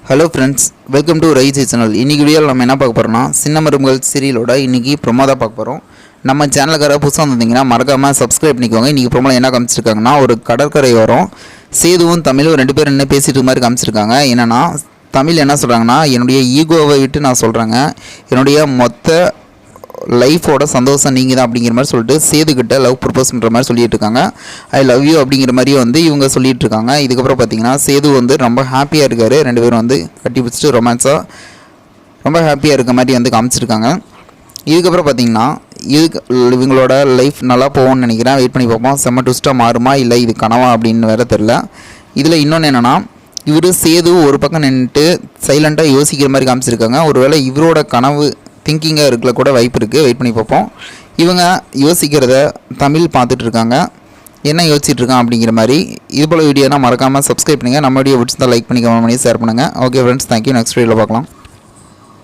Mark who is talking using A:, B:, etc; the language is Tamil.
A: Hello friends, welcome to Raiji channel. இன்றைக்கி வீடியோவில் நம்ம என்ன பார்க்க போகிறோம்னா, சின்ன மருமகள் சீரியலோட இன்றைக்கி ப்ரொமோ தான் பார்க்க போகிறோம். நம்ம சேனலுக்கார புதுசாக வந்திருந்தீங்கன்னா மறக்காமல் சப்ஸ்கிரைப் பண்ணிக்கோங்க. இன்றைக்கி ப்ரொமோவில் என்ன காமிச்சிருக்காங்கன்னா, ஒரு கடற்கரை வரும் சேதுவும் தமிழும் ரெண்டு பேரும் என்ன பேசிட்டு மாதிரி காமிச்சிருக்காங்க. என்னென்னா, தமிழ் என்ன சொல்கிறாங்கன்னா, என்னுடைய ஈகோவை விட்டு நான் சொல்கிறேங்க, என்னுடைய மொத்த லைஃபோட சந்தோஷம் நீங்கள் தான் அப்படிங்கிற மாதிரி சொல்லிட்டு சேதுக்கிட்ட லவ் ப்ரப்போஸ் பண்ணுற மாதிரி சொல்லிட்டு இருக்காங்க. ஐ லவ் யூ அப்படிங்கிற மாதிரி இவங்க சொல்லிட்டு இருக்காங்க. இதுக்கப்புறம் பார்த்தீங்கன்னா சேது ரொம்ப ஹாப்பியாக இருக்கார். ரெண்டு பேரும் கட்டி பிடிச்சிட்டு ரொமான்ஸாக ரொம்ப ஹாப்பியாக இருக்க மாதிரி காமிச்சிருக்காங்க. இதுக்கப்புறம் பார்த்தீங்கன்னா இவங்களோட லைஃப் நல்லா போகும்னு நினைக்கிறேன். வெயிட் பண்ணி பார்ப்போம். செம்ம ட்விஸ்ட்டாக மாறுமா இல்லை இது கனவா அப்படின்னு வேறு தெரில. இதில் இன்னொன்று என்னென்னா, இவர் சேது ஒரு பக்கம் நின்றுட்டு சைலண்ட்டாக யோசிக்கிற மாதிரி காமிச்சிருக்காங்க. ஒருவேளை இவரோட கனவு திங்கிங்காக இருக்கல கூட வாய்ப்பு இருக்குது. வெயிட் பண்ணி பார்ப்போம். இவங்க யோசிக்கிறத தமிழ் பார்த்துட்டு இருக்காங்க. என்ன யோசிச்சுட்டு இருக்கான் அப்படிங்கிற மாதிரி. இது போல் வீடியோனா மறக்காமல் சப்ஸ்கிரைப் பண்ணுங்கள். நம்ம வீடியோ பிடிச்சிருந்தா லைக் பண்ணி கமெண்ட் பண்ணி ஷேர் பண்ணுங்கள். Okay friends, thank you. நெக்ஸ்ட் வீடியோவில் பார்க்கலாம்.